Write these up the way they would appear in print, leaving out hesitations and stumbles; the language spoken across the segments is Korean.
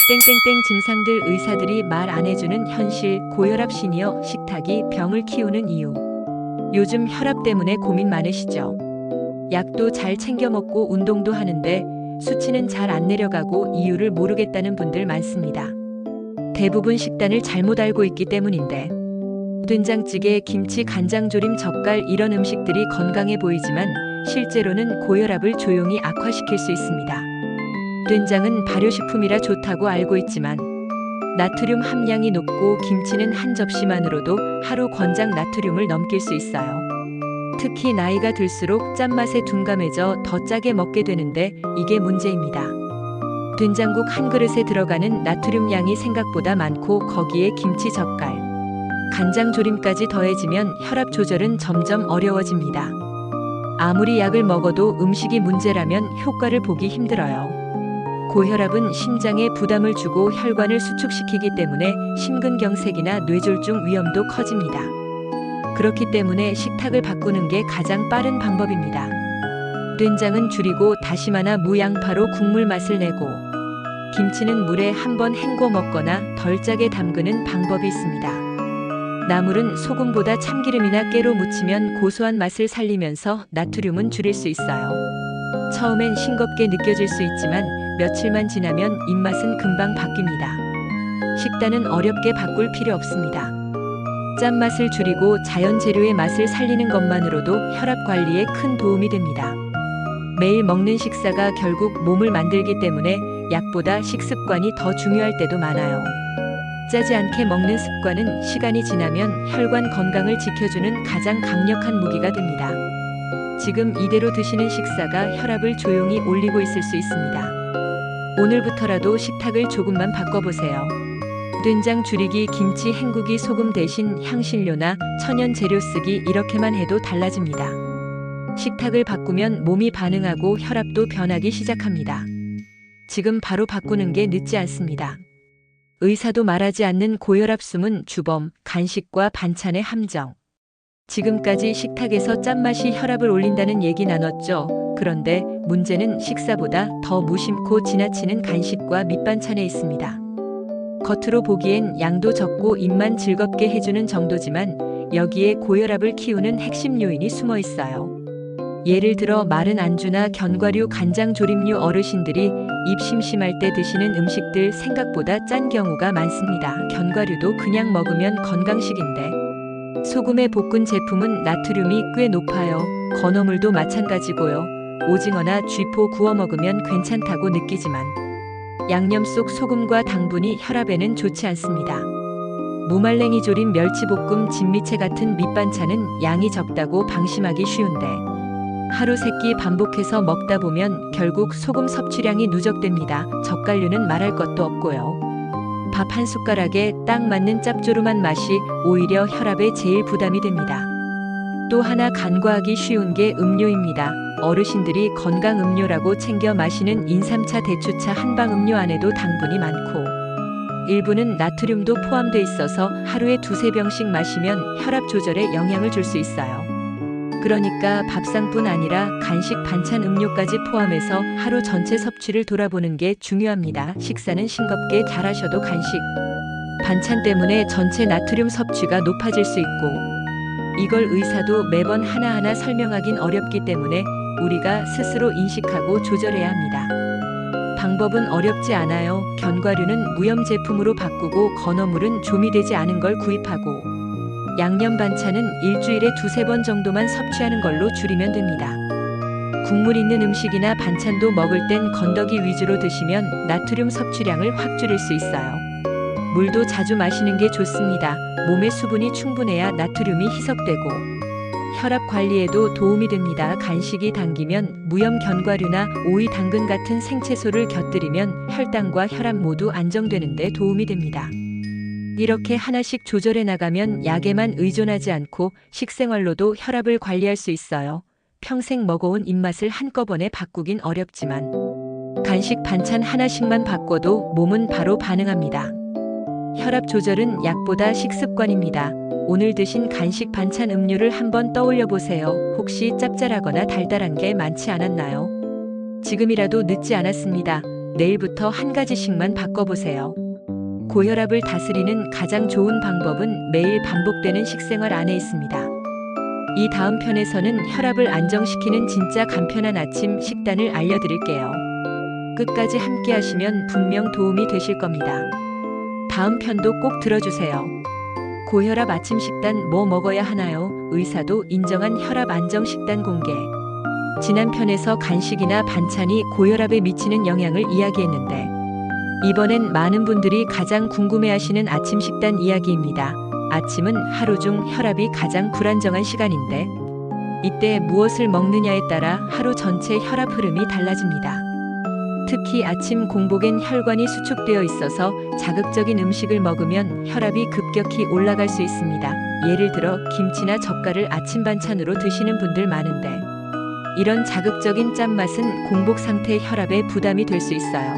땡땡땡 증상들 의사들이 말 안 해주는 현실 고혈압 시니어 식탁이 병을 키우는 이유. 요즘 혈압 때문에 고민 많으시죠? 약도 잘 챙겨 먹고 운동도 하는데 수치는 잘 안 내려가고 이유를 모르겠다는 분들 많습니다. 대부분 식단을 잘못 알고 있기 때문인데 된장찌개, 김치, 간장조림, 젓갈 이런 음식들이 건강해 보이지만 실제로는 고혈압을 조용히 악화시킬 수 있습니다. 된장은 발효식품이라 좋다고 알고 있지만 나트륨 함량이 높고 김치는 한 접시만으로도 하루 권장 나트륨을 넘길 수 있어요. 특히 나이가 들수록 짠맛에 둔감해져 더 짜게 먹게 되는데 이게 문제입니다. 된장국 한 그릇에 들어가는 나트륨 양이 생각보다 많고 거기에 김치, 젓갈, 간장조림까지 더해지면 혈압 조절은 점점 어려워집니다. 아무리 약을 먹어도 음식이 문제라면 효과를 보기 힘들어요. 고혈압은 심장에 부담을 주고 혈관을 수축시키기 때문에 심근경색이나 뇌졸중 위험도 커집니다. 그렇기 때문에 식탁을 바꾸는 게 가장 빠른 방법입니다. 된장은 줄이고 다시마나 무양파로 국물 맛을 내고 김치는 물에 한번 헹궈 먹거나 덜 짜게 담그는 방법이 있습니다. 나물은 소금보다 참기름이나 깨로 무치면 고소한 맛을 살리면서 나트륨은 줄일 수 있어요. 처음엔 싱겁게 느껴질 수 있지만 며칠만 지나면 입맛은 금방 바뀝니다. 식단은 어렵게 바꿀 필요 없습니다. 짠맛을 줄이고 자연 재료의 맛을 살리는 것만으로도 혈압 관리에 큰 도움이 됩니다. 매일 먹는 식사가 결국 몸을 만들기 때문에 약보다 식습관이 더 중요할 때도 많아요. 짜지 않게 먹는 습관은 시간이 지나면 혈관 건강을 지켜주는 가장 강력한 무기가 됩니다. 지금 이대로 드시는 식사가 혈압을 조용히 올리고 있을 수 있습니다. 오늘부터라도 식탁을 조금만 바꿔보세요. 된장 줄이기, 김치 헹구기, 소금 대신 향신료나 천연 재료 쓰기 이렇게만 해도 달라집니다. 식탁을 바꾸면 몸이 반응하고 혈압도 변하기 시작합니다. 지금 바로 바꾸는 게 늦지 않습니다. 의사도 말하지 않는 고혈압 숨은 주범, 간식과 반찬의 함정. 지금까지 식탁에서 짠맛이 혈압을 올린다는 얘기 나눴죠. 그런데 문제는 식사보다 더 무심코 지나치는 간식과 밑반찬에 있습니다. 겉으로 보기엔 양도 적고 입만 즐겁게 해주는 정도지만 여기에 고혈압을 키우는 핵심 요인이 숨어 있어요. 예를 들어 마른 안주나 견과류, 간장조림류 어르신들이 입 심심할 때 드시는 음식들 생각보다 짠 경우가 많습니다. 견과류도 그냥 먹으면 건강식인데 소금에 볶은 제품은 나트륨이 꽤 높아요. 건어물도 마찬가지고요. 오징어나 쥐포 구워 먹으면 괜찮다고 느끼지만 양념 속 소금과 당분이 혈압에는 좋지 않습니다. 무말랭이 조림, 멸치볶음, 진미채 같은 밑반찬은 양이 적다고 방심하기 쉬운데 하루 3끼 반복해서 먹다 보면 결국 소금 섭취량이 누적됩니다. 젓갈류는 말할 것도 없고요. 밥 한 숟가락에 딱 맞는 짭조름한 맛이 오히려 혈압에 제일 부담이 됩니다. 또 하나 간과하기 쉬운 게 음료입니다. 어르신들이 건강 음료라고 챙겨 마시는 인삼차, 대추차, 한방 음료 안에도 당분이 많고 일부는 나트륨도 포함돼 있어서 하루에 2~3병씩 마시면 혈압 조절에 영향을 줄 수 있어요. 그러니까 밥상뿐 아니라 간식, 반찬, 음료까지 포함해서 하루 전체 섭취를 돌아보는 게 중요합니다. 식사는 싱겁게 잘하셔도 간식, 반찬 때문에 전체 나트륨 섭취가 높아질 수 있고 이걸 의사도 매번 하나하나 설명하긴 어렵기 때문에 우리가 스스로 인식하고 조절해야 합니다. 방법은 어렵지 않아요. 견과류는 무염 제품으로 바꾸고 건어물은 조미되지 않은 걸 구입하고 양념 반찬은 일주일에 2~3번 정도만 섭취하는 걸로 줄이면 됩니다. 국물 있는 음식이나 반찬도 먹을 땐 건더기 위주로 드시면 나트륨 섭취량을 확 줄일 수 있어요. 물도 자주 마시는 게 좋습니다. 몸에 수분이 충분해야 나트륨이 희석되고 혈압 관리에도 도움이 됩니다. 간식이 당기면 무염 견과류나 오이, 당근 같은 생채소를 곁들이면 혈당과 혈압 모두 안정되는 데 도움이 됩니다. 이렇게 하나씩 조절해 나가면 약에만 의존하지 않고 식생활로도 혈압을 관리할 수 있어요. 평생 먹어온 입맛을 한꺼번에 바꾸긴 어렵지만 간식, 반찬 하나씩만 바꿔도 몸은 바로 반응합니다. 혈압 조절은 약보다 식습관입니다. 오늘 드신 간식, 반찬, 음료를 한번 떠올려 보세요. 혹시 짭짤하거나 달달한 게 많지 않았나요? 지금이라도 늦지 않았습니다. 내일부터 한 가지씩만 바꿔보세요. 고혈압을 다스리는 가장 좋은 방법은 매일 반복되는 식생활 안에 있습니다. 이 다음 편에서는 혈압을 안정시키는 진짜 간편한 아침 식단을 알려드릴게요. 끝까지 함께 하시면 분명 도움이 되실 겁니다. 다음 편도 꼭 들어주세요. 고혈압 아침 식단 뭐 먹어야 하나요? 의사도 인정한 혈압 안정 식단 공개. 지난 편에서 간식이나 반찬이 고혈압에 미치는 영향을 이야기했는데, 이번엔 많은 분들이 가장 궁금해하시는 아침 식단 이야기입니다. 아침은 하루 중 혈압이 가장 불안정한 시간인데, 이때 무엇을 먹느냐에 따라 하루 전체 혈압 흐름이 달라집니다. 특히 아침 공복엔 혈관이 수축되어 있어서 자극적인 음식을 먹으면 혈압이 급격히 올라갈 수 있습니다. 예를 들어 김치나 젓갈을 아침 반찬으로 드시는 분들 많은데, 이런 자극적인 짠맛은 공복 상태 혈압에 부담이 될 수 있어요.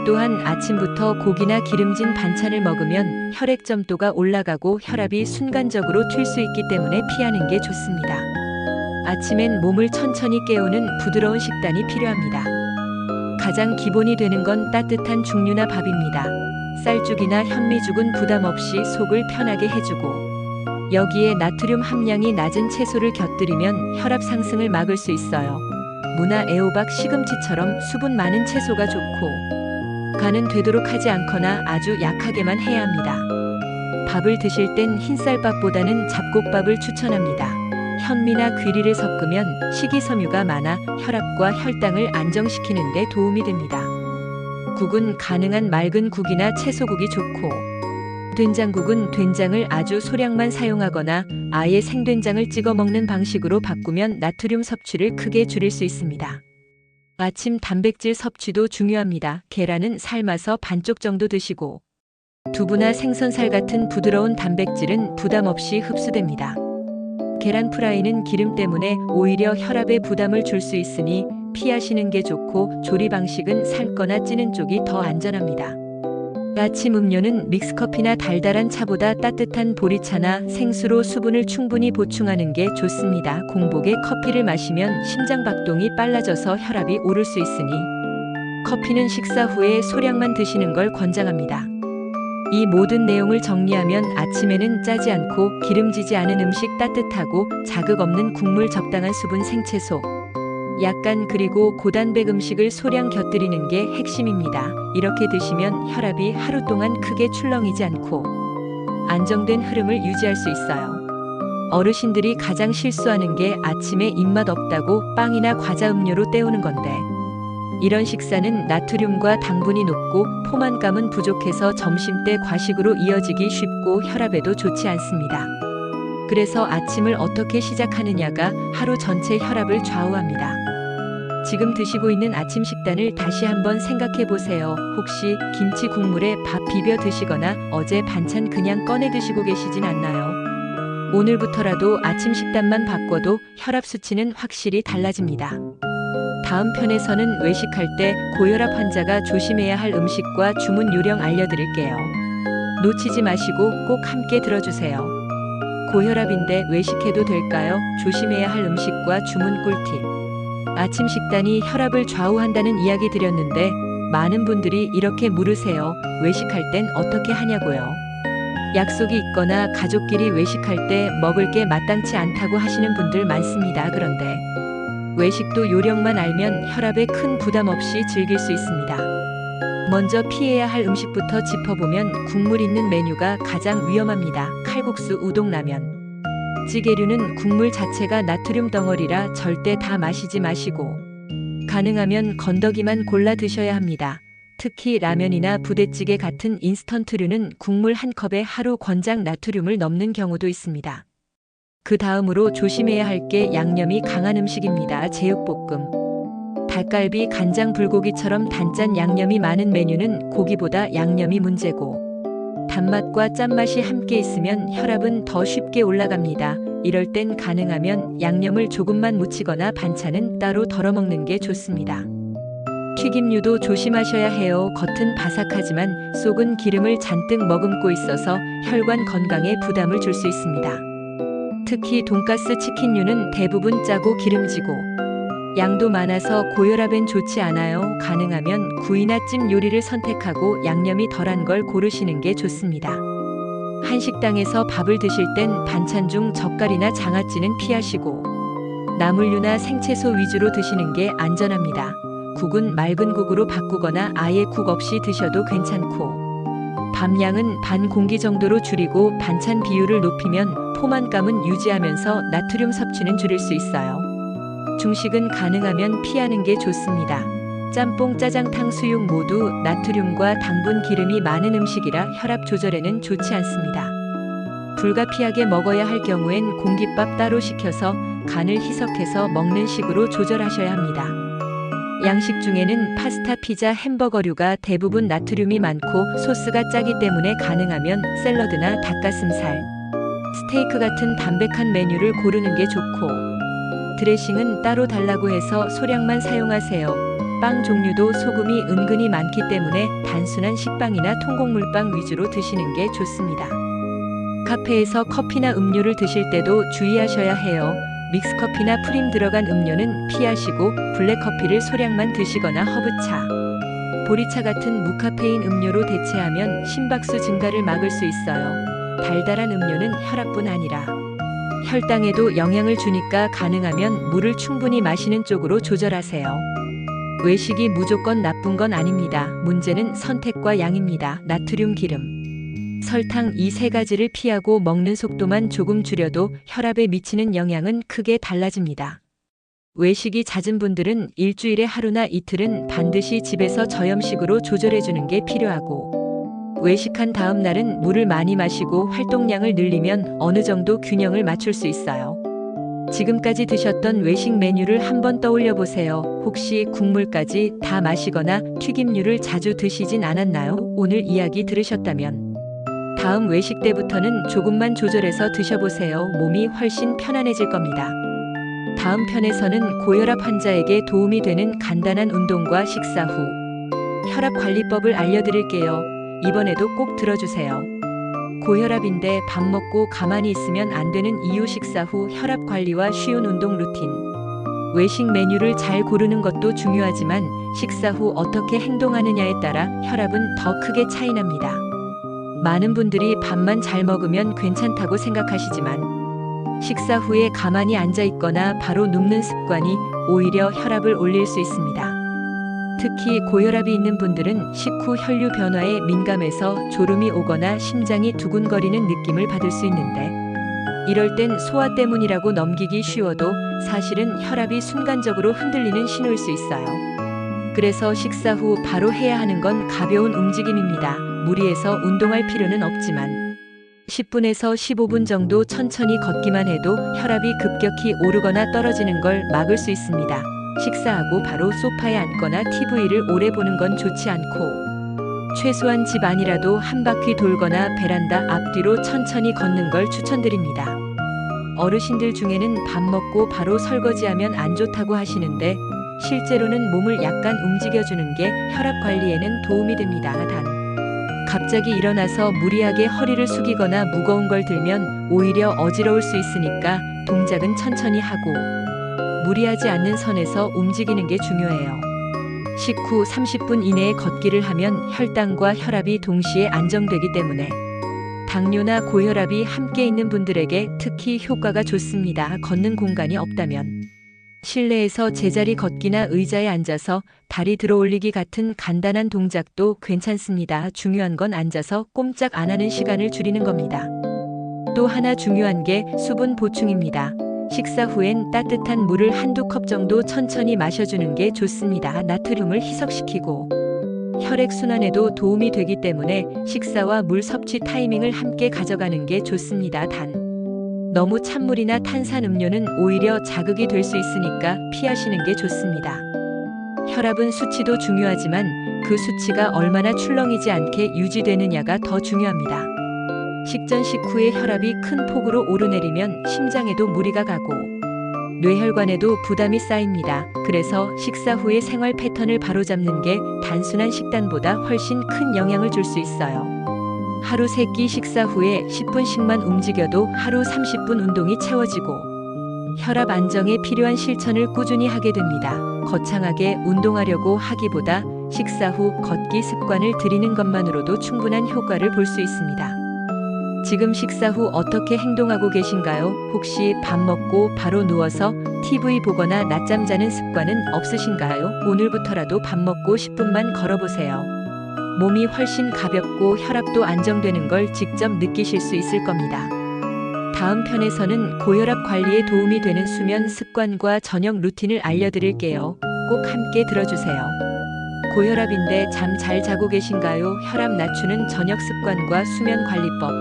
또한 아침부터 고기나 기름진 반찬을 먹으면 혈액 점도가 올라가고 혈압이 순간적으로 튈 수 있기 때문에 피하는 게 좋습니다. 아침엔 몸을 천천히 깨우는 부드러운 식단이 필요합니다. 가장 기본이 되는 건 따뜻한 죽류나 밥입니다. 쌀죽이나 현미죽은 부담 없이 속을 편하게 해주고, 여기에 나트륨 함량이 낮은 채소를 곁들이면 혈압 상승을 막을 수 있어요. 무나 애호박, 시금치처럼 수분 많은 채소가 좋고, 간은 되도록 하지 않거나 아주 약하게만 해야 합니다. 밥을 드실 땐 흰쌀밥보다는 잡곡밥을 추천합니다. 현미나 귀리를 섞으면 식이섬유가 많아 혈압과 혈당을 안정시키는 데 도움이 됩니다. 국은 가능한 맑은 국이나 채소국이 좋고, 된장국은 된장을 아주 소량만 사용하거나 아예 생된장을 찍어 먹는 방식으로 바꾸면 나트륨 섭취를 크게 줄일 수 있습니다. 아침 단백질 섭취도 중요합니다. 계란은 삶아서 반쪽 정도 드시고, 두부나 생선살 같은 부드러운 단백질은 부담 없이 흡수됩니다. 계란 프라이는 기름 때문에 오히려 혈압에 부담을 줄 수 있으니 피하시는 게 좋고, 조리 방식은 삶거나 찌는 쪽이 더 안전합니다. 아침 음료는 믹스커피나 달달한 차보다 따뜻한 보리차나 생수로 수분을 충분히 보충하는 게 좋습니다. 공복에 커피를 마시면 심장박동이 빨라져서 혈압이 오를 수 있으니 커피는 식사 후에 소량만 드시는 걸 권장합니다. 이 모든 내용을 정리하면 아침에는 짜지 않고 기름지지 않은 음식, 따뜻하고 자극 없는 국물, 적당한 수분, 생채소, 약간 그리고 고단백 음식을 소량 곁들이는 게 핵심입니다. 이렇게 드시면 혈압이 하루 동안 크게 출렁이지 않고 안정된 흐름을 유지할 수 있어요. 어르신들이 가장 실수하는 게 아침에 입맛 없다고 빵이나 과자, 음료로 때우는 건데, 이런 식사는 나트륨과 당분이 높고 포만감은 부족해서 점심때 과식으로 이어지기 쉽고 혈압에도 좋지 않습니다. 그래서 아침을 어떻게 시작하느냐가 하루 전체 혈압을 좌우합니다. 지금 드시고 있는 아침 식단을 다시 한번 생각해 보세요. 혹시 김치 국물에 밥 비벼 드시거나 어제 반찬 그냥 꺼내 드시고 계시진 않나요? 오늘부터라도 아침 식단만 바꿔도 혈압 수치는 확실히 달라집니다. 다음 편에서는 외식할 때 고혈압 환자가 조심해야 할 음식과 주문 요령 알려드릴게요. 놓치지 마시고 꼭 함께 들어주세요. 고혈압인데 외식해도 될까요? 조심해야 할 음식과 주문 꿀팁. 아침 식단이 혈압을 좌우한다는 이야기 드렸는데, 많은 분들이 이렇게 물으세요. 외식할 땐 어떻게 하냐고요? 약속이 있거나 가족끼리 외식할 때 먹을 게 마땅치 않다고 하시는 분들 많습니다. 그런데 외식도 요령만 알면 혈압에 큰 부담 없이 즐길 수 있습니다. 먼저 피해야 할 음식부터 짚어보면 국물 있는 메뉴가 가장 위험합니다. 칼국수, 우동, 라면. 찌개류는 국물 자체가 나트륨 덩어리라 절대 다 마시지 마시고, 가능하면 건더기만 골라 드셔야 합니다. 특히 라면이나 부대찌개 같은 인스턴트류는 국물 한 컵에 하루 권장 나트륨을 넘는 경우도 있습니다. 그 다음으로 조심해야 할 게 양념이 강한 음식입니다. 제육볶음, 닭갈비, 간장, 불고기처럼 단짠 양념이 많은 메뉴는 고기보다 양념이 문제고, 단맛과 짠맛이 함께 있으면 혈압은 더 쉽게 올라갑니다. 이럴 땐 가능하면 양념을 조금만 묻히거나 반찬은 따로 덜어 먹는 게 좋습니다. 튀김류도 조심하셔야 해요. 겉은 바삭하지만 속은 기름을 잔뜩 머금고 있어서 혈관 건강에 부담을 줄 수 있습니다. 특히 돈가스, 치킨류는 대부분 짜고 기름지고 양도 많아서 고혈압엔 좋지 않아요. 가능하면 구이나 찜 요리를 선택하고 양념이 덜한 걸 고르시는 게 좋습니다. 한식당에서 밥을 드실 땐 반찬 중 젓갈이나 장아찌는 피하시고 나물류나 생채소 위주로 드시는 게 안전합니다. 국은 맑은 국으로 바꾸거나 아예 국 없이 드셔도 괜찮고 밥량은 반 공기 정도로 줄이고 반찬 비율을 높이면 포만감은 유지하면서 나트륨 섭취는 줄일 수 있어요. 중식은 가능하면 피하는 게 좋습니다. 짬뽕, 짜장탕, 수육 모두 나트륨과 당분, 기름이 많은 음식이라 혈압 조절에는 좋지 않습니다. 불가피하게 먹어야 할 경우엔 공깃밥 따로 시켜서 간을 희석해서 먹는 식으로 조절하셔야 합니다. 양식 중에는 파스타, 피자, 햄버거류가 대부분 나트륨이 많고 소스가 짜기 때문에 가능하면 샐러드나 닭가슴살, 스테이크 같은 담백한 메뉴를 고르는 게 좋고 드레싱은 따로 달라고 해서 소량만 사용하세요. 빵 종류도 소금이 은근히 많기 때문에 단순한 식빵이나 통곡물빵 위주로 드시는 게 좋습니다. 카페에서 커피나 음료를 드실 때도 주의하셔야 해요. 믹스커피나 프림 들어간 음료는 피하시고 블랙커피를 소량만 드시거나 허브차, 보리차 같은 무카페인 음료로 대체하면 심박수 증가를 막을 수 있어요. 달달한 음료는 혈압뿐 아니라 혈당에도 영향을 주니까 가능하면 물을 충분히 마시는 쪽으로 조절하세요. 외식이 무조건 나쁜 건 아닙니다. 문제는 선택과 양입니다. 나트륨, 기름, 설탕 이 세 가지를 피하고 먹는 속도만 조금 줄여도 혈압에 미치는 영향은 크게 달라집니다. 외식이 잦은 분들은 일주일에 하루나 이틀은 반드시 집에서 저염식으로 조절해주는 게 필요하고 외식한 다음 날은 물을 많이 마시고 활동량을 늘리면 어느 정도 균형을 맞출 수 있어요. 지금까지 드셨던 외식 메뉴를 한번 떠올려 보세요. 혹시 국물까지 다 마시거나 튀김류를 자주 드시진 않았나요? 오늘 이야기 들으셨다면 다음 외식 때부터는 조금만 조절해서 드셔보세요. 몸이 훨씬 편안해질 겁니다. 다음 편에서는 고혈압 환자에게 도움이 되는 간단한 운동과 식사 후 혈압 관리법을 알려드릴게요. 이번에도 꼭 들어주세요. 고혈압인데 밥 먹고 가만히 있으면 안 되는 이유, 식사 후 혈압 관리와 쉬운 운동 루틴. 외식 메뉴를 잘 고르는 것도 중요하지만 식사 후 어떻게 행동하느냐에 따라 혈압은 더 크게 차이납니다. 많은 분들이 밥만 잘 먹으면 괜찮다고 생각하시지만 식사 후에 가만히 앉아 있거나 바로 눕는 습관이 오히려 혈압을 올릴 수 있습니다. 특히 고혈압이 있는 분들은 식후 혈류 변화에 민감해서 졸음이 오거나 심장이 두근거리는 느낌을 받을 수 있는데 이럴 땐 소화 때문이라고 넘기기 쉬워도 사실은 혈압이 순간적으로 흔들리는 신호일 수 있어요. 그래서 식사 후 바로 해야 하는 건 가벼운 움직임입니다. 무리해서 운동할 필요는 없지만 10분에서 15분 정도 천천히 걷기만 해도 혈압이 급격히 오르거나 떨어지는 걸 막을 수 있습니다. 식사하고 바로 소파에 앉거나 TV를 오래 보는 건 좋지 않고 최소한 집 안이라도 한 바퀴 돌거나 베란다 앞뒤로 천천히 걷는 걸 추천드립니다. 어르신들 중에는 밥 먹고 바로 설거지하면 안 좋다고 하시는데 실제로는 몸을 약간 움직여주는 게 혈압 관리에는 도움이 됩니다. 단, 갑자기 일어나서 무리하게 허리를 숙이거나 무거운 걸 들면 오히려 어지러울 수 있으니까 동작은 천천히 하고 무리하지 않는 선에서 움직이는 게 중요해요. 식후 30분 이내에 걷기를 하면 혈당과 혈압이 동시에 안정되기 때문에 당뇨나 고혈압이 함께 있는 분들에게 특히 효과가 좋습니다. 걷는 공간이 없다면 실내에서 제자리 걷기나 의자에 앉아서 다리 들어 올리기 같은 간단한 동작도 괜찮습니다. 중요한 건 앉아서 꼼짝 안 하는 시간을 줄이는 겁니다. 또 하나 중요한 게 수분 보충입니다. 식사 후엔 따뜻한 물을 한두 컵 정도 천천히 마셔주는 게 좋습니다. 나트륨을 희석시키고 혈액순환에도 도움이 되기 때문에 식사와 물 섭취 타이밍을 함께 가져가는 게 좋습니다. 단, 너무 찬물이나 탄산음료는 오히려 자극이 될 수 있으니까 피하시는 게 좋습니다. 혈압은 수치도 중요하지만 그 수치가 얼마나 출렁이지 않게 유지되느냐가 더 중요합니다. 식전 식후에 혈압이 큰 폭으로 오르내리면 심장에도 무리가 가고 뇌혈관에도 부담이 쌓입니다. 그래서 식사 후에 생활 패턴을 바로잡는 게 단순한 식단보다 훨씬 큰 영향을 줄 수 있어요. 하루 3끼 식사 후에 10분씩만 움직여도 하루 30분 운동이 채워지고 혈압 안정에 필요한 실천을 꾸준히 하게 됩니다. 거창하게 운동하려고 하기보다 식사 후 걷기 습관을 들이는 것만으로도 충분한 효과를 볼 수 있습니다. 지금 식사 후 어떻게 행동하고 계신가요? 혹시 밥 먹고 바로 누워서 TV 보거나 낮잠 자는 습관은 없으신가요? 오늘부터라도 밥 먹고 10분만 걸어보세요. 몸이 훨씬 가볍고 혈압도 안정되는 걸 직접 느끼실 수 있을 겁니다. 다음 편에서는 고혈압 관리에 도움이 되는 수면 습관과 저녁 루틴을 알려드릴게요. 꼭 함께 들어주세요. 고혈압인데 잠 잘 자고 계신가요? 혈압 낮추는 저녁 습관과 수면 관리법.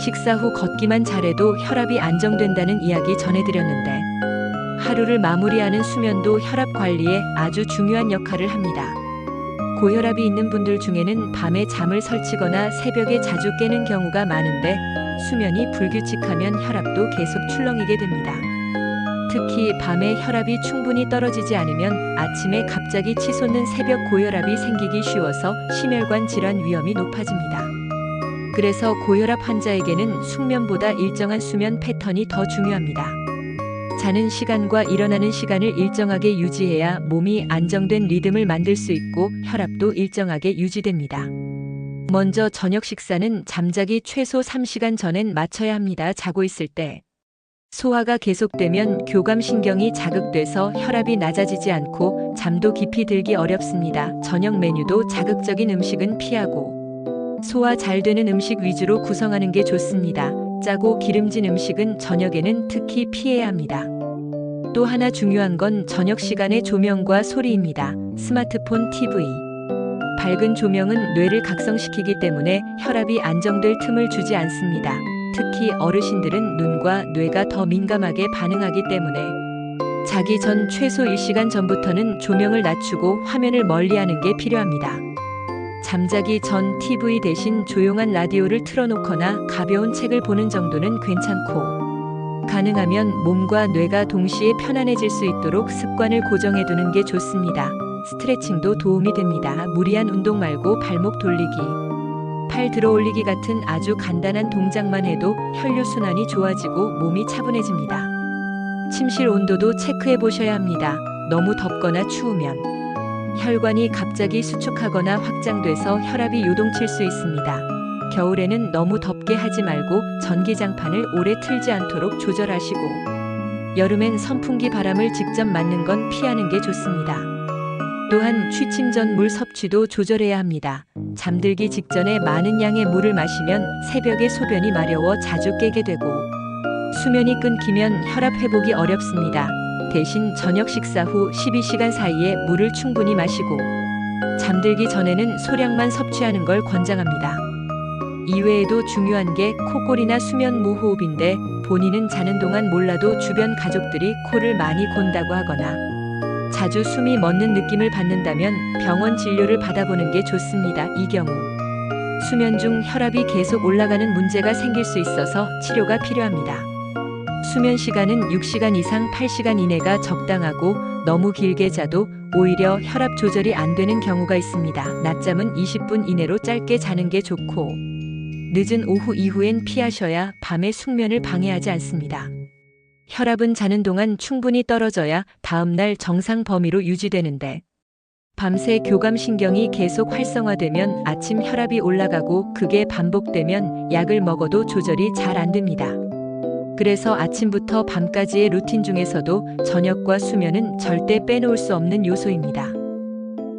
식사 후 걷기만 잘해도 혈압이 안정된다는 이야기 전해드렸는데, 하루를 마무리하는 수면도 혈압 관리에 아주 중요한 역할을 합니다. 고혈압이 있는 분들 중에는 밤에 잠을 설치거나 새벽에 자주 깨는 경우가 많은데, 수면이 불규칙하면 혈압도 계속 출렁이게 됩니다. 특히 밤에 혈압이 충분히 떨어지지 않으면 아침에 갑자기 치솟는 새벽 고혈압이 생기기 쉬워서 심혈관 질환 위험이 높아집니다. 그래서 고혈압 환자에게는 숙면보다 일정한 수면 패턴이 더 중요합니다. 자는 시간과 일어나는 시간을 일정하게 유지해야 몸이 안정된 리듬을 만들 수 있고 혈압도 일정하게 유지됩니다. 먼저 저녁 식사는 잠자기 최소 3시간 전엔 마쳐야 합니다. 자고 있을 때 소화가 계속되면 교감신경이 자극돼서 혈압이 낮아지지 않고 잠도 깊이 들기 어렵습니다. 저녁 메뉴도 자극적인 음식은 피하고 소화 잘 되는 음식 위주로 구성하는 게 좋습니다. 짜고 기름진 음식은 저녁에는 특히 피해야 합니다. 또 하나 중요한 건 저녁 시간의 조명과 소리입니다. 스마트폰, TV. 밝은 조명은 뇌를 각성시키기 때문에 혈압이 안정될 틈을 주지 않습니다. 특히 어르신들은 눈과 뇌가 더 민감하게 반응하기 때문에 자기 전 최소 1시간 전부터는 조명을 낮추고 화면을 멀리하는 게 필요합니다. 잠자기 전 TV 대신 조용한 라디오를 틀어놓거나 가벼운 책을 보는 정도는 괜찮고, 가능하면 몸과 뇌가 동시에 편안해질 수 있도록 습관을 고정해두는 게 좋습니다. 스트레칭도 도움이 됩니다. 무리한 운동 말고 발목 돌리기, 팔 들어 올리기 같은 아주 간단한 동작만 해도 혈류순환이 좋아지고 몸이 차분해집니다. 침실 온도도 체크해 보셔야 합니다. 너무 덥거나 추우면 혈관이 갑자기 수축하거나 확장돼서 혈압이 요동칠 수 있습니다. 겨울에는 너무 덥게 하지 말고 전기장판을 오래 틀지 않도록 조절하시고, 여름엔 선풍기 바람을 직접 맞는 건 피하는 게 좋습니다. 또한 취침 전 물 섭취도 조절해야 합니다. 잠들기 직전에 많은 양의 물을 마시면 새벽에 소변이 마려워 자주 깨게 되고, 수면이 끊기면 혈압 회복이 어렵습니다. 대신 저녁 식사 후 12시간 사이에 물을 충분히 마시고 잠들기 전에는 소량만 섭취하는 걸 권장합니다. 이외에도 중요한 게 코골이나 수면 무호흡인데, 본인은 자는 동안 몰라도 주변 가족들이 코를 많이 곤다고 하거나 자주 숨이 멎는 느낌을 받는다면 병원 진료를 받아보는 게 좋습니다. 이 경우 수면 중 혈압이 계속 올라가는 문제가 생길 수 있어서 치료가 필요합니다. 수면 시간은 6시간 이상 8시간 이내가 적당하고, 너무 길게 자도 오히려 혈압 조절이 안 되는 경우가 있습니다. 낮잠은 20분 이내로 짧게 자는 게 좋고, 늦은 오후 이후엔 피하셔야 밤의 숙면을 방해하지 않습니다. 혈압은 자는 동안 충분히 떨어져야 다음날 정상 범위로 유지되는데, 밤새 교감신경이 계속 활성화되면 아침 혈압이 올라가고, 그게 반복되면 약을 먹어도 조절이 잘 안 됩니다. 그래서 아침부터 밤까지의 루틴 중에서도 저녁과 수면은 절대 빼놓을 수 없는 요소입니다.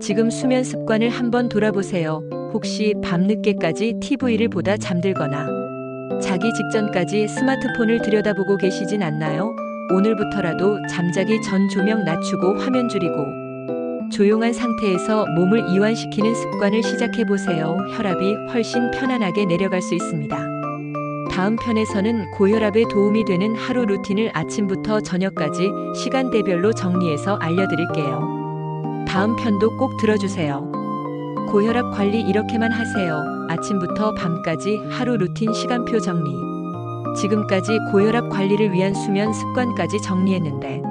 지금 수면 습관을 한번 돌아보세요. 혹시 밤늦게까지 TV를 보다 잠들거나 자기 직전까지 스마트폰을 들여다보고 계시진 않나요? 오늘부터라도 잠자기 전 조명 낮추고 화면 줄이고 조용한 상태에서 몸을 이완시키는 습관을 시작해보세요. 혈압이 훨씬 편안하게 내려갈 수 있습니다. 다음 편에서는 고혈압에 도움이 되는 하루 루틴을 아침부터 저녁까지 시간대별로 정리해서 알려드릴게요. 다음 편도 꼭 들어주세요. 고혈압 관리 이렇게만 하세요. 아침부터 밤까지 하루 루틴 시간표 정리. 지금까지 고혈압 관리를 위한 수면 습관까지 정리했는데,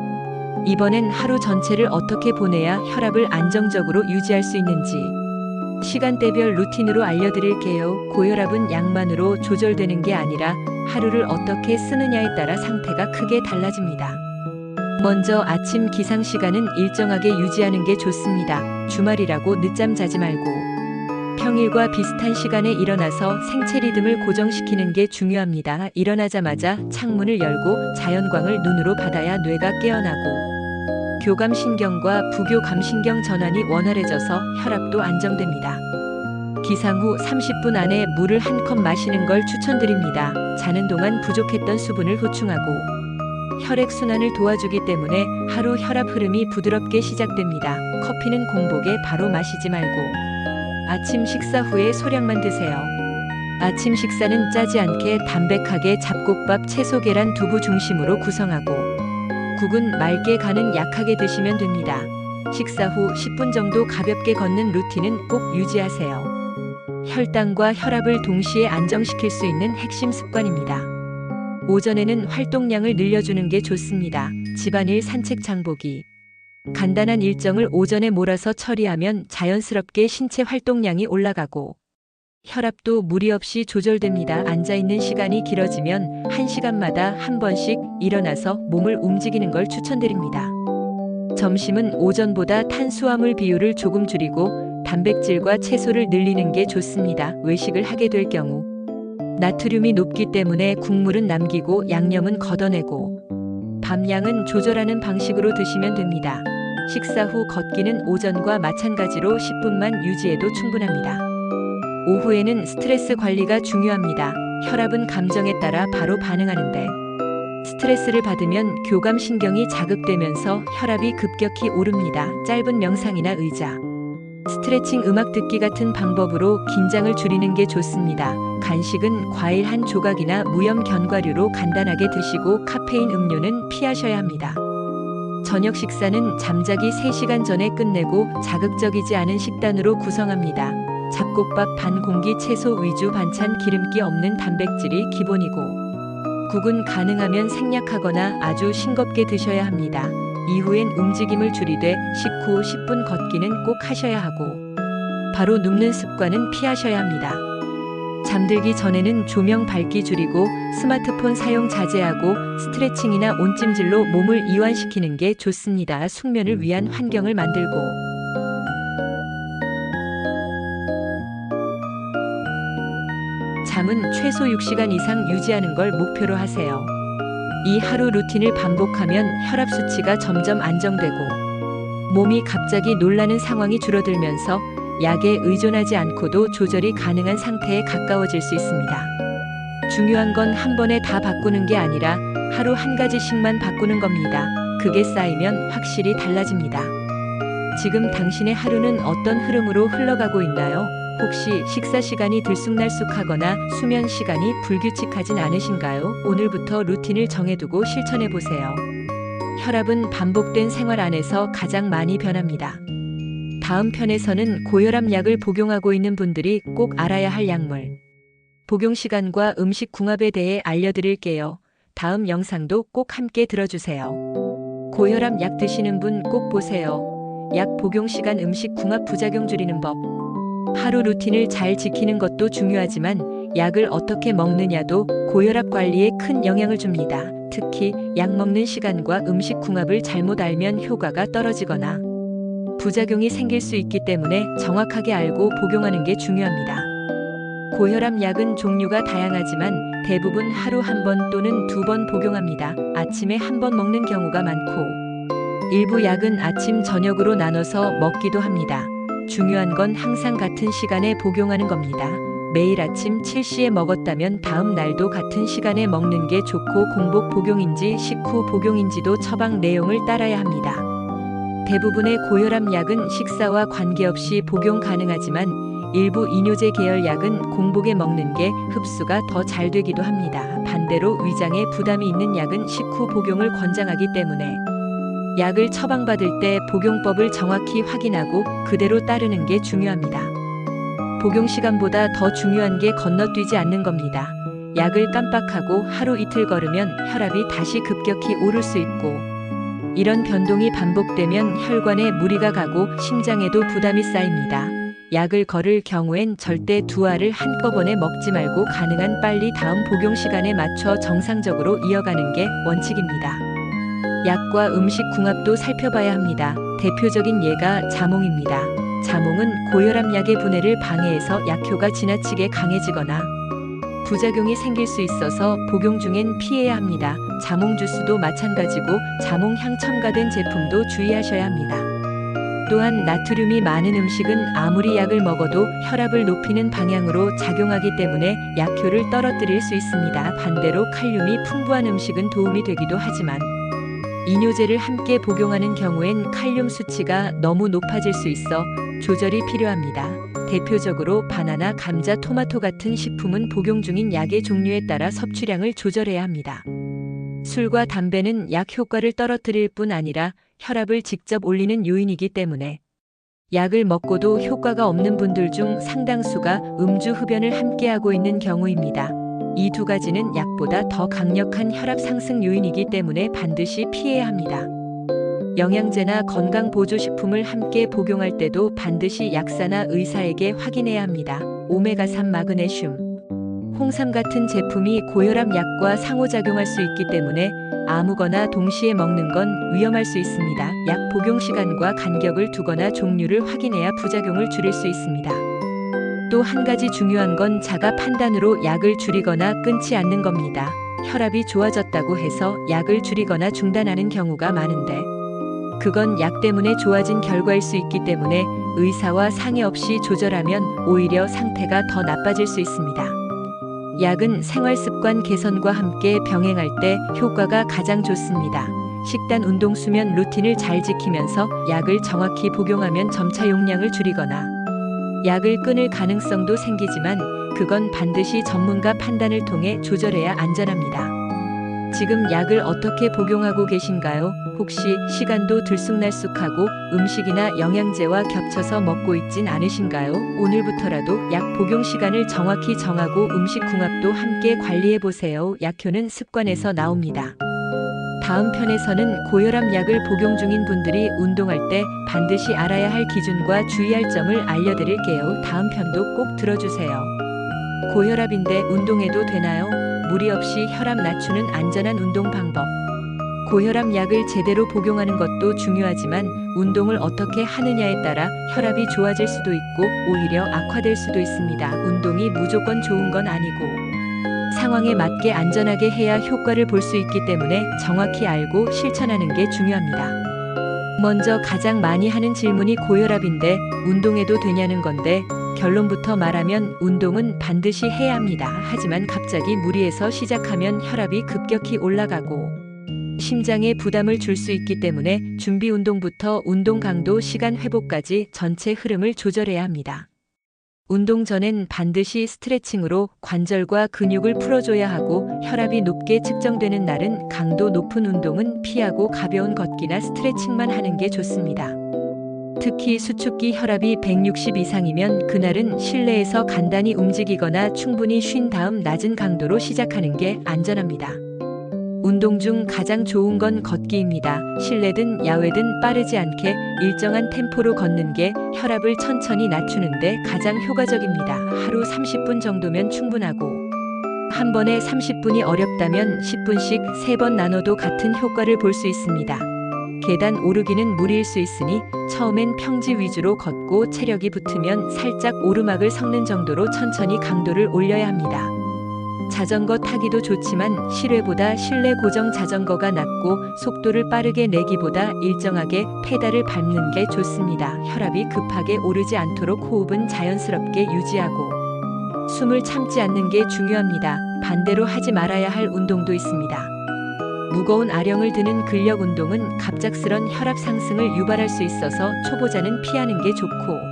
이번엔 하루 전체를 어떻게 보내야 혈압을 안정적으로 유지할 수 있는지, 시간대별 루틴으로 알려드릴게요. 고혈압은 약만으로 조절되는 게 아니라 하루를 어떻게 쓰느냐에 따라 상태가 크게 달라집니다. 먼저 아침 기상 시간은 일정하게 유지하는 게 좋습니다. 주말이라고 늦잠 자지 말고 평일과 비슷한 시간에 일어나서 생체 리듬을 고정시키는 게 중요합니다. 일어나자마자 창문을 열고 자연광을 눈으로 받아야 뇌가 깨어나고 교감신경과 부교감신경 전환이 원활해져서 혈압도 안정됩니다. 기상 후 30분 안에 물을 한 컵 마시는 걸 추천드립니다. 자는 동안 부족했던 수분을 보충하고 혈액순환을 도와주기 때문에 하루 혈압 흐름이 부드럽게 시작됩니다. 커피는 공복에 바로 마시지 말고 아침 식사 후에 소량만 드세요. 아침 식사는 짜지 않게 담백하게 잡곡밥, 채소, 계란, 두부 중심으로 구성하고 국은 맑게 간은 약하게 드시면 됩니다. 식사 후 10분 정도 가볍게 걷는 루틴은 꼭 유지하세요. 혈당과 혈압을 동시에 안정시킬 수 있는 핵심 습관입니다. 오전에는 활동량을 늘려주는 게 좋습니다. 집안일, 산책, 장보기. 간단한 일정을 오전에 몰아서 처리하면 자연스럽게 신체 활동량이 올라가고 혈압도 무리 없이 조절됩니다. 앉아있는 시간이 길어지면 1시간마다 한 번씩 일어나서 몸을 움직이는 걸 추천드립니다. 점심은 오전보다 탄수화물 비율을 조금 줄이고 단백질과 채소를 늘리는 게 좋습니다. 외식을 하게 될 경우 나트륨이 높기 때문에 국물은 남기고 양념은 걷어내고 밥량은 조절하는 방식으로 드시면 됩니다. 식사 후 걷기는 오전과 마찬가지로 10분만 유지해도 충분합니다. 오후에는 스트레스 관리가 중요합니다. 혈압은 감정에 따라 바로 반응하는데 스트레스를 받으면 교감신경이 자극되면서 혈압이 급격히 오릅니다. 짧은 명상이나 의자, 스트레칭, 음악 듣기 같은 방법으로 긴장을 줄이는 게 좋습니다. 간식은 과일 한 조각이나 무염 견과류로 간단하게 드시고 카페인 음료는 피하셔야 합니다. 저녁 식사는 잠자기 3시간 전에 끝내고 자극적이지 않은 식단으로 구성합니다. 잡곡밥, 반 공기 채소 위주 반찬, 기름기 없는 단백질이 기본이고 국은 가능하면 생략하거나 아주 싱겁게 드셔야 합니다. 이후엔 움직임을 줄이되 식후 10분 걷기는 꼭 하셔야 하고 바로 눕는 습관은 피하셔야 합니다. 잠들기 전에는 조명 밝기 줄이고 스마트폰 사용 자제하고 스트레칭이나 온찜질로 몸을 이완시키는 게 좋습니다. 숙면을 위한 환경을 만들고 잠은 최소 6시간 이상 유지하는 걸 목표로 하세요. 이 하루 루틴을 반복하면 혈압 수치가 점점 안정되고 몸이 갑자기 놀라는 상황이 줄어들면서 약에 의존하지 않고도 조절이 가능한 상태에 가까워질 수 있습니다. 중요한 건 한 번에 다 바꾸는 게 아니라 하루 한 가지씩만 바꾸는 겁니다. 그게 쌓이면 확실히 달라집니다. 지금 당신의 하루는 어떤 흐름으로 흘러가고 있나요? 혹시 식사 시간이 들쑥날쑥하거나 수면 시간이 불규칙하진 않으신가요? 오늘부터 루틴을 정해두고 실천해보세요. 혈압은 반복된 생활 안에서 가장 많이 변합니다. 다음 편에서는 고혈압 약을 복용하고 있는 분들이 꼭 알아야 할 약물, 복용 시간과 음식 궁합에 대해 알려드릴게요. 다음 영상도 꼭 함께 들어주세요. 고혈압 약 드시는 분 꼭 보세요. 약 복용 시간, 음식 궁합, 부작용 줄이는 법. 하루 루틴을 잘 지키는 것도 중요하지만 약을 어떻게 먹느냐도 고혈압 관리에 큰 영향을 줍니다. 특히 약 먹는 시간과 음식 궁합을 잘못 알면 효과가 떨어지거나 부작용이 생길 수 있기 때문에 정확하게 알고 복용하는 게 중요합니다. 고혈압 약은 종류가 다양하지만 대부분 하루 한 번 또는 2번 복용합니다. 아침에 한 번 먹는 경우가 많고 일부 약은 아침, 저녁으로 나눠서 먹기도 합니다. 중요한 건 항상 같은 시간에 복용하는 겁니다. 매일 아침 7시에 먹었다면 다음 날도 같은 시간에 먹는 게 좋고 공복 복용인지 식후 복용인지도 처방 내용을 따라야 합니다. 대부분의 고혈압 약은 식사와 관계없이 복용 가능하지만 일부 이뇨제 계열 약은 공복에 먹는 게 흡수가 더 잘 되기도 합니다. 반대로 위장에 부담이 있는 약은 식후 복용을 권장하기 때문에 약을 처방받을 때 복용법을 정확히 확인하고 그대로 따르는 게 중요합니다. 복용 시간보다 더 중요한 게 건너뛰지 않는 겁니다. 약을 깜빡하고 하루 이틀 걸으면 혈압이 다시 급격히 오를 수 있고 이런 변동이 반복되면 혈관에 무리가 가고 심장에도 부담이 쌓입니다. 약을 걸을 경우엔 절대 두 알을 한꺼번에 먹지 말고 가능한 빨리 다음 복용 시간에 맞춰 정상적으로 이어가는 게 원칙입니다. 약과 음식 궁합도 살펴봐야 합니다. 대표적인 예가 자몽입니다. 자몽은 고혈압 약의 분해를 방해해서 약효가 지나치게 강해지거나 부작용이 생길 수 있어서 복용 중엔 피해야 합니다. 자몽 주스도 마찬가지고 자몽향 첨가된 제품도 주의하셔야 합니다. 또한 나트륨이 많은 음식은 아무리 약을 먹어도 혈압을 높이는 방향으로 작용하기 때문에 약효를 떨어뜨릴 수 있습니다. 반대로 칼륨이 풍부한 음식은 도움이 되기도 하지만 이뇨제를 함께 복용하는 경우엔 칼륨 수치가 너무 높아질 수 있어 조절이 필요합니다. 대표적으로 바나나, 감자, 토마토 같은 식품은 복용 중인 약의 종류에 따라 섭취량을 조절해야 합니다. 술과 담배는 약 효과를 떨어뜨릴 뿐 아니라 혈압을 직접 올리는 요인이기 때문에 약을 먹고도 효과가 없는 분들 중 상당수가 음주 흡연을 함께하고 있는 경우입니다. 이 두 가지는 약보다 더 강력한 혈압 상승 요인이기 때문에 반드시 피해야 합니다. 영양제나 건강보조식품을 함께 복용할 때도 반드시 약사나 의사에게 확인해야 합니다. 오메가3 마그네슘, 홍삼 같은 제품이 고혈압 약과 상호작용할 수 있기 때문에 아무거나 동시에 먹는 건 위험할 수 있습니다. 약 복용 시간과 간격을 두거나 종류를 확인해야 부작용을 줄일 수 있습니다. 또 한 가지 중요한 건 자가 판단으로 약을 줄이거나 끊지 않는 겁니다. 혈압이 좋아졌다고 해서 약을 줄이거나 중단하는 경우가 많은데 그건 약 때문에 좋아진 결과일 수 있기 때문에 의사와 상의 없이 조절하면 오히려 상태가 더 나빠질 수 있습니다. 약은 생활습관 개선과 함께 병행할 때 효과가 가장 좋습니다. 식단, 운동, 수면 루틴을 잘 지키면서 약을 정확히 복용하면 점차 용량을 줄이거나 약을 끊을 가능성도 생기지만 그건 반드시 전문가 판단을 통해 조절해야 안전합니다. 지금 약을 어떻게 복용하고 계신가요? 혹시 시간도 들쑥날쑥하고 음식이나 영양제와 겹쳐서 먹고 있진 않으신가요? 오늘부터라도 약 복용 시간을 정확히 정하고 음식 궁합도 함께 관리해 보세요. 약효는 습관에서 나옵니다. 다음 편에서는 고혈압 약을 복용 중인 분들이 운동할 때 반드시 알아야 할 기준과 주의할 점을 알려드릴게요. 다음 편도 꼭 들어주세요. 고혈압인데 운동해도 되나요? 무리 없이 혈압 낮추는 안전한 운동 방법. 고혈압 약을 제대로 복용하는 것도 중요하지만 운동을 어떻게 하느냐에 따라 혈압이 좋아질 수도 있고 오히려 악화될 수도 있습니다. 운동이 무조건 좋은 건 아니고 상황에 맞게 안전하게 해야 효과를 볼 수 있기 때문에 정확히 알고 실천하는 게 중요합니다. 먼저 가장 많이 하는 질문이 고혈압인데 운동해도 되냐는 건데 결론부터 말하면 운동은 반드시 해야 합니다. 하지만 갑자기 무리해서 시작하면 혈압이 급격히 올라가고 심장에 부담을 줄 수 있기 때문에 준비 운동부터 운동 강도, 시간 회복까지 전체 흐름을 조절해야 합니다. 운동 전엔 반드시 스트레칭으로 관절과 근육을 풀어줘야 하고 혈압이 높게 측정되는 날은 강도 높은 운동은 피하고 가벼운 걷기나 스트레칭만 하는 게 좋습니다. 특히 수축기 혈압이 160 이상이면 그날은 실내에서 간단히 움직이거나 충분히 쉰 다음 낮은 강도로 시작하는 게 안전합니다. 운동 중 가장 좋은 건 걷기입니다. 실내든 야외든 빠르지 않게 일정한 템포로 걷는 게 혈압을 천천히 낮추는데 가장 효과적입니다. 하루 30분 정도면 충분하고 한 번에 30분이 어렵다면 10분씩 3번 나눠도 같은 효과를 볼 수 있습니다. 계단 오르기는 무리일 수 있으니 처음엔 평지 위주로 걷고 체력이 붙으면 살짝 오르막을 섞는 정도로 천천히 강도를 올려야 합니다. 자전거 타기도 좋지만 실외보다 실내 고정 자전거가 낫고 속도를 빠르게 내기보다 일정하게 페달을 밟는 게 좋습니다. 혈압이 급하게 오르지 않도록 호흡은 자연스럽게 유지하고 숨을 참지 않는 게 중요합니다. 반대로 하지 말아야 할 운동도 있습니다. 무거운 아령을 드는 근력 운동은 갑작스런 혈압 상승을 유발할 수 있어서 초보자는 피하는 게 좋고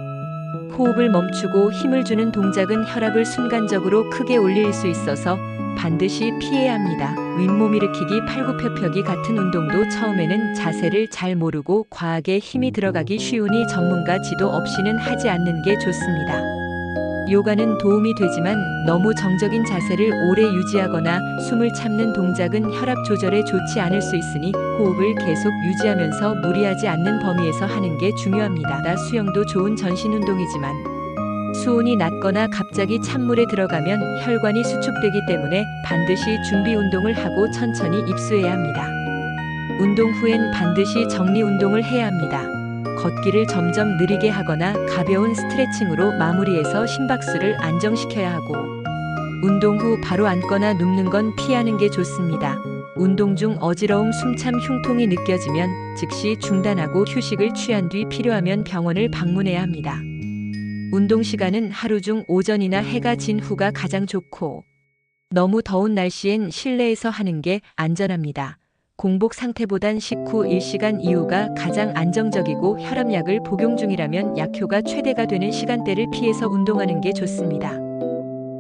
호흡을 멈추고 힘을 주는 동작은 혈압을 순간적으로 크게 올릴 수 있어서 반드시 피해야 합니다. 윗몸 일으키기, 팔굽혀펴기 같은 운동도 처음에는 자세를 잘 모르고 과하게 힘이 들어가기 쉬우니 전문가 지도 없이는 하지 않는 게 좋습니다. 요가는 도움이 되지만 너무 정적인 자세를 오래 유지하거나 숨을 참는 동작은 혈압 조절에 좋지 않을 수 있으니 호흡을 계속 유지하면서 무리하지 않는 범위에서 하는 게 중요합니다. 수영도 좋은 전신 운동이지만 수온이 낮거나 갑자기 찬물에 들어가면 혈관이 수축되기 때문에 반드시 준비 운동을 하고 천천히 입수해야 합니다. 운동 후엔 반드시 정리 운동을 해야 합니다. 걷기를 점점 느리게 하거나 가벼운 스트레칭으로 마무리해서 심박수를 안정시켜야 하고, 운동 후 바로 앉거나 눕는 건 피하는 게 좋습니다. 운동 중 어지러움, 숨참, 흉통이 느껴지면 즉시 중단하고 휴식을 취한 뒤 필요하면 병원을 방문해야 합니다. 운동 시간은 하루 중 오전이나 해가 진 후가 가장 좋고, 너무 더운 날씨엔 실내에서 하는 게 안전합니다. 공복 상태보단 식후 1시간 이후가 가장 안정적이고 혈압약을 복용 중이라면 약효가 최대가 되는 시간대를 피해서 운동하는 게 좋습니다.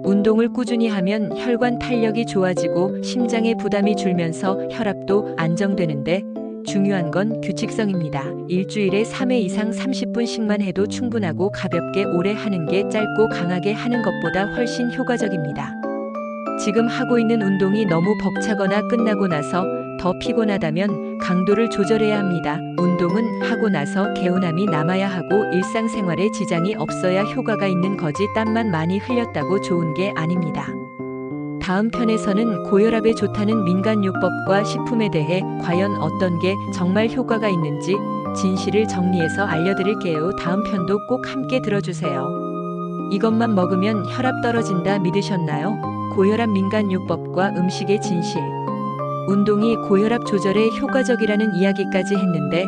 운동을 꾸준히 하면 혈관 탄력이 좋아지고 심장의 부담이 줄면서 혈압도 안정되는데 중요한 건 규칙성입니다. 일주일에 3회 이상 30분씩만 해도 충분하고 가볍게 오래 하는 게 짧고 강하게 하는 것보다 훨씬 효과적입니다. 지금 하고 있는 운동이 너무 벅차거나 끝나고 나서 더 피곤하다면 강도를 조절해야 합니다. 운동은 하고 나서 개운함이 남아야 하고 일상생활에 지장이 없어야 효과가 있는 거지 땀만 많이 흘렸다고 좋은 게 아닙니다. 다음 편에서는 고혈압에 좋다는 민간요법과 식품에 대해 과연 어떤 게 정말 효과가 있는지 진실을 정리해서 알려드릴게요. 다음 편도 꼭 함께 들어주세요. 이것만 먹으면 혈압 떨어진다 믿으셨나요? 고혈압 민간요법과 음식의 진실. 운동이 고혈압 조절에 효과적이라는 이야기까지 했는데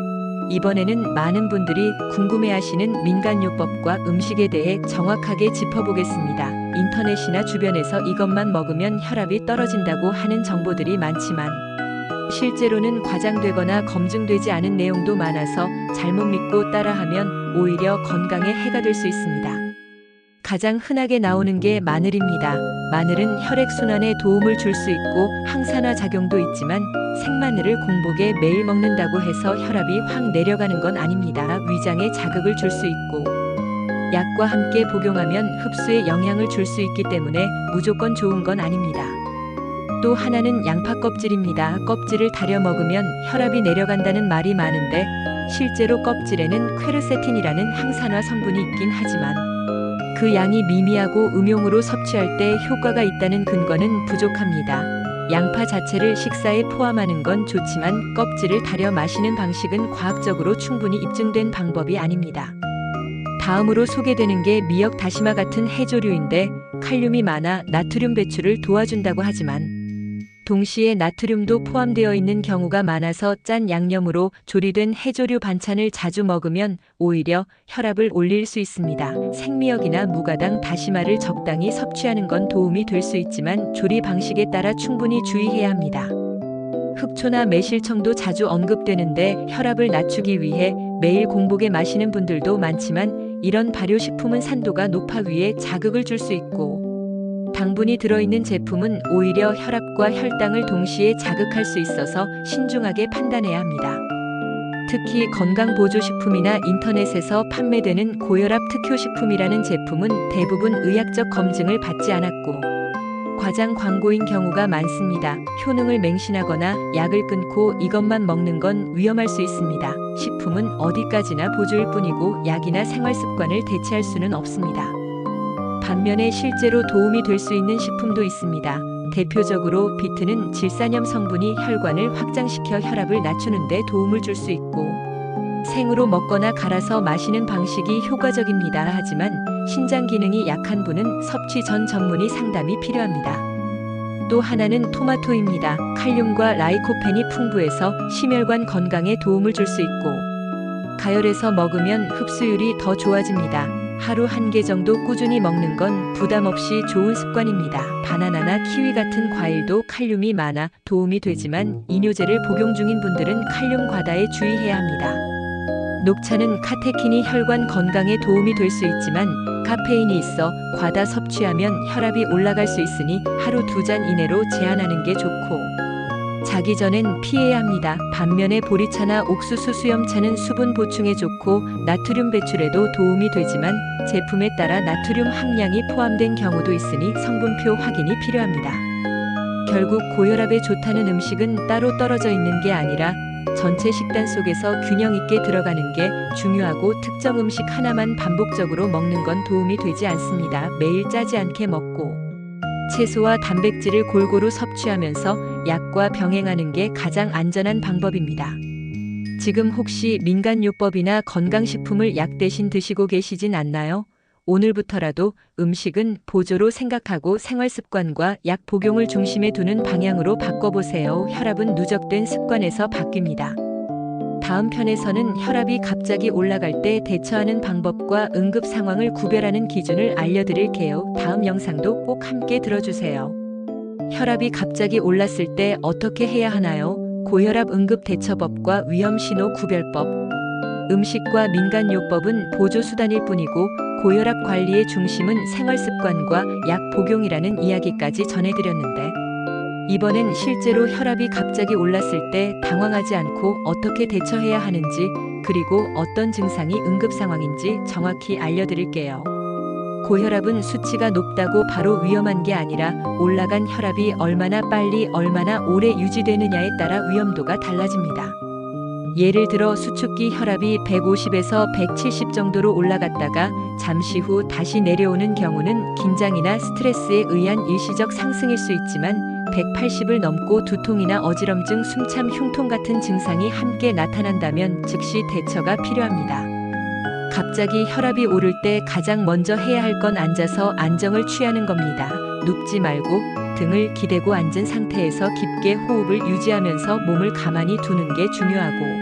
이번에는 많은 분들이 궁금해하시는 민간요법과 음식에 대해 정확하게 짚어보겠습니다. 인터넷이나 주변에서 이것만 먹으면 혈압이 떨어진다고 하는 정보들이 많지만 실제로는 과장되거나 검증되지 않은 내용도 많아서 잘못 믿고 따라하면 오히려 건강에 해가 될 수 있습니다. 가장 흔하게 나오는 게 마늘입니다. 마늘은 혈액순환에 도움을 줄 수 있고 항산화 작용도 있지만 생마늘을 공복에 매일 먹는다고 해서 혈압이 확 내려가는 건 아닙니다. 위장에 자극을 줄 수 있고 약과 함께 복용하면 흡수에 영향을 줄 수 있기 때문에 무조건 좋은 건 아닙니다. 또 하나는 양파 껍질입니다. 껍질을 다려 먹으면 혈압이 내려간다는 말이 많은데 실제로 껍질에는 퀘르세틴이라는 항산화 성분이 있긴 하지만 그 양이 미미하고 음용으로 섭취할 때 효과가 있다는 근거는 부족합니다. 양파 자체를 식사에 포함하는 건 좋지만 껍질을 다려 마시는 방식은 과학적으로 충분히 입증된 방법이 아닙니다. 다음으로 소개되는 게 미역 다시마 같은 해조류인데 칼륨이 많아 나트륨 배출을 도와준다고 하지만 동시에 나트륨도 포함되어 있는 경우가 많아서 짠 양념으로 조리된 해조류 반찬을 자주 먹으면 오히려 혈압을 올릴 수 있습니다. 생미역이나 무가당 다시마를 적당히 섭취하는 건 도움이 될 수 있지만 조리 방식에 따라 충분히 주의해야 합니다. 흑초나 매실청도 자주 언급되는데 혈압을 낮추기 위해 매일 공복에 마시는 분들도 많지만 이런 발효식품은 산도가 높아 위에 자극을 줄 수 있고 당분이 들어있는 제품은 오히려 혈압과 혈당을 동시에 자극할 수 있어서 신중하게 판단해야 합니다. 특히 건강보조식품이나 인터넷에서 판매되는 고혈압 특효식품이라는 제품은 대부분 의학적 검증을 받지 않았고 과장 광고인 경우가 많습니다. 효능을 맹신하거나 약을 끊고 이것만 먹는 건 위험할 수 있습니다. 식품은 어디까지나 보조일 뿐이고 약이나 생활습관을 대체할 수는 없습니다. 반면에 실제로 도움이 될 수 있는 식품도 있습니다. 대표적으로 비트는 질산염 성분이 혈관을 확장시켜 혈압을 낮추는 데 도움을 줄 수 있고 생으로 먹거나 갈아서 마시는 방식이 효과적입니다. 하지만 신장 기능이 약한 분은 섭취 전 전문의 상담이 필요합니다. 또 하나는 토마토입니다. 칼륨과 라이코펜이 풍부해서 심혈관 건강에 도움을 줄 수 있고 가열해서 먹으면 흡수율이 더 좋아집니다. 하루 1개 정도 꾸준히 먹는 건 부담 없이 좋은 습관입니다. 바나나나 키위 같은 과일도 칼륨이 많아 도움이 되지만 이뇨제를 복용 중인 분들은 칼륨 과다에 주의해야 합니다. 녹차는 카테킨이 혈관 건강에 도움이 될 수 있지만 카페인이 있어 과다 섭취하면 혈압이 올라갈 수 있으니 하루 2잔 이내로 제한하는 게 좋고 자기 전엔 피해야 합니다. 반면에 보리차나 옥수수 수염차는 수분 보충에 좋고 나트륨 배출에도 도움이 되지만 제품에 따라 나트륨 함량이 포함된 경우도 있으니 성분표 확인이 필요합니다. 결국 고혈압에 좋다는 음식은 따로 떨어져 있는 게 아니라 전체 식단 속에서 균형 있게 들어가는 게 중요하고 특정 음식 하나만 반복적으로 먹는 건 도움이 되지 않습니다. 매일 짜지 않게 먹고 채소와 단백질을 골고루 섭취하면서 약과 병행하는 게 가장 안전한 방법입니다. 지금 혹시 민간요법이나 건강식품을 약 대신 드시고 계시진 않나요? 오늘부터라도 음식은 보조로 생각하고 생활습관과 약 복용을 중심에 두는 방향으로 바꿔보세요. 혈압은 누적된 습관에서 바뀝니다. 다음 편에서는 혈압이 갑자기 올라갈 때 대처하는 방법과 응급 상황을 구별하는 기준을 알려드릴게요. 다음 영상도 꼭 함께 들어주세요. 혈압이 갑자기 올랐을 때 어떻게 해야 하나요? 고혈압 응급 대처법과 위험 신호 구별법. 음식과 민간요법은 보조수단일 뿐이고 고혈압 관리의 중심은 생활습관과 약 복용이라는 이야기까지 전해드렸는데, 이번엔 실제로 혈압이 갑자기 올랐을 때 당황하지 않고 어떻게 대처해야 하는지, 그리고 어떤 증상이 응급 상황인지 정확히 알려드릴게요. 고혈압은 수치가 높다고 바로 위험한 게 아니라 올라간 혈압이 얼마나 빨리 얼마나 오래 유지되느냐에 따라 위험도가 달라집니다. 예를 들어 수축기 혈압이 150에서 170 정도로 올라갔다가 잠시 후 다시 내려오는 경우는 긴장이나 스트레스에 의한 일시적 상승일 수 있지만, 180을 넘고 두통이나 어지럼증, 숨참, 흉통 같은 증상이 함께 나타난다면 즉시 대처가 필요합니다. 갑자기 혈압이 오를 때 가장 먼저 해야 할 건 앉아서 안정을 취하는 겁니다. 눕지 말고 등을 기대고 앉은 상태에서 깊게 호흡을 유지하면서 몸을 가만히 두는 게 중요하고,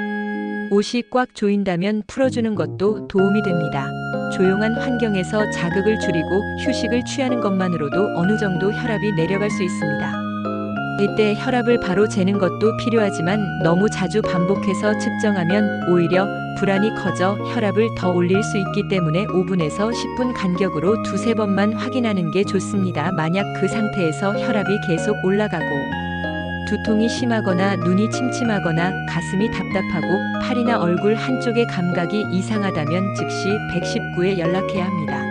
옷이 꽉 조인다면 풀어주는 것도 도움이 됩니다. 조용한 환경에서 자극을 줄이고 휴식을 취하는 것만으로도 어느 정도 혈압이 내려갈 수 있습니다. 이때 혈압을 바로 재는 것도 필요하지만 너무 자주 반복해서 측정하면 오히려 불안이 커져 혈압을 더 올릴 수 있기 때문에 5분에서 10분 간격으로 두세 번만 확인하는 게 좋습니다. 만약 그 상태에서 혈압이 계속 올라가고 두통이 심하거나 눈이 침침하거나 가슴이 답답하고 팔이나 얼굴 한쪽의 감각이 이상하다면 즉시 119에 연락해야 합니다.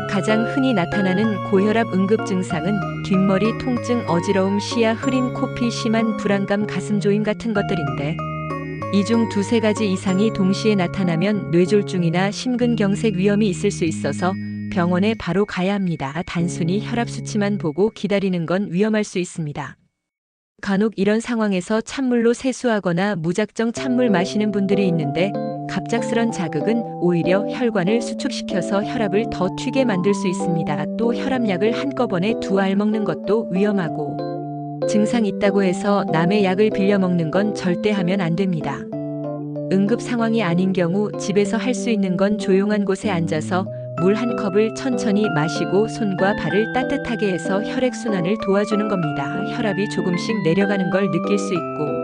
가장 흔히 나타나는 고혈압 응급 증상은 뒷머리 통증, 어지러움, 시야 흐림, 코피, 심한 불안감, 가슴 조임 같은 것들인데, 이 중 두세 가지 이상이 동시에 나타나면 뇌졸중이나 심근경색 위험이 있을 수 있어서 병원에 바로 가야 합니다. 단순히 혈압 수치만 보고 기다리는 건 위험할 수 있습니다. 간혹 이런 상황에서 찬물로 세수하거나 무작정 찬물 마시는 분들이 있는데, 갑작스런 자극은 오히려 혈관을 수축시켜서 혈압을 더 튀게 만들 수 있습니다. 또 혈압약을 한꺼번에 두 알 먹는 것도 위험하고, 증상 있다고 해서 남의 약을 빌려 먹는 건 절대 하면 안 됩니다. 응급 상황이 아닌 경우 집에서 할 수 있는 건 조용한 곳에 앉아서 물 한 컵을 천천히 마시고 손과 발을 따뜻하게 해서 혈액순환을 도와주는 겁니다. 혈압이 조금씩 내려가는 걸 느낄 수 있고,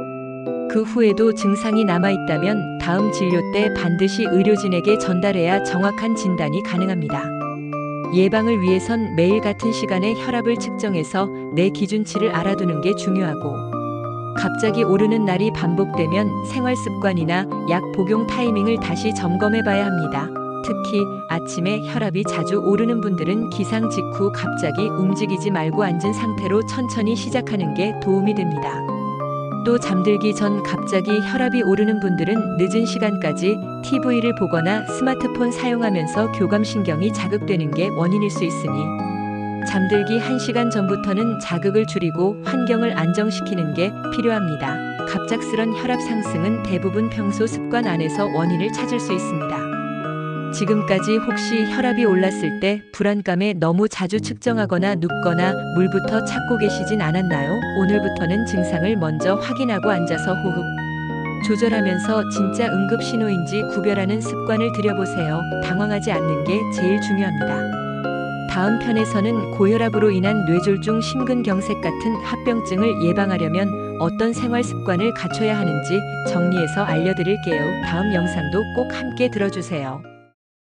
그 후에도 증상이 남아있다면 다음 진료 때 반드시 의료진에게 전달해야 정확한 진단이 가능합니다. 예방을 위해선 매일 같은 시간에 혈압을 측정해서 내 기준치를 알아두는 게 중요하고, 갑자기 오르는 날이 반복되면 생활습관이나 약 복용 타이밍을 다시 점검해 봐야 합니다. 특히 아침에 혈압이 자주 오르는 분들은 기상 직후 갑자기 움직이지 말고 앉은 상태로 천천히 시작하는 게 도움이 됩니다. 또 잠들기 전 갑자기 혈압이 오르는 분들은 늦은 시간까지 TV를 보거나 스마트폰 사용하면서 교감신경이 자극되는 게 원인일 수 있으니, 잠들기 1시간 전부터는 자극을 줄이고 환경을 안정시키는 게 필요합니다. 갑작스런 혈압 상승은 대부분 평소 습관 안에서 원인을 찾을 수 있습니다. 지금까지 혹시 혈압이 올랐을 때 불안감에 너무 자주 측정하거나 눕거나 물부터 찾고 계시진 않았나요? 오늘부터는 증상을 먼저 확인하고 앉아서 호흡 조절하면서 진짜 응급 신호인지 구별하는 습관을 들여보세요. 당황하지 않는 게 제일 중요합니다. 다음 편에서는 고혈압으로 인한 뇌졸중, 심근경색 같은 합병증을 예방하려면 어떤 생활 습관을 갖춰야 하는지 정리해서 알려드릴게요. 다음 영상도 꼭 함께 들어주세요.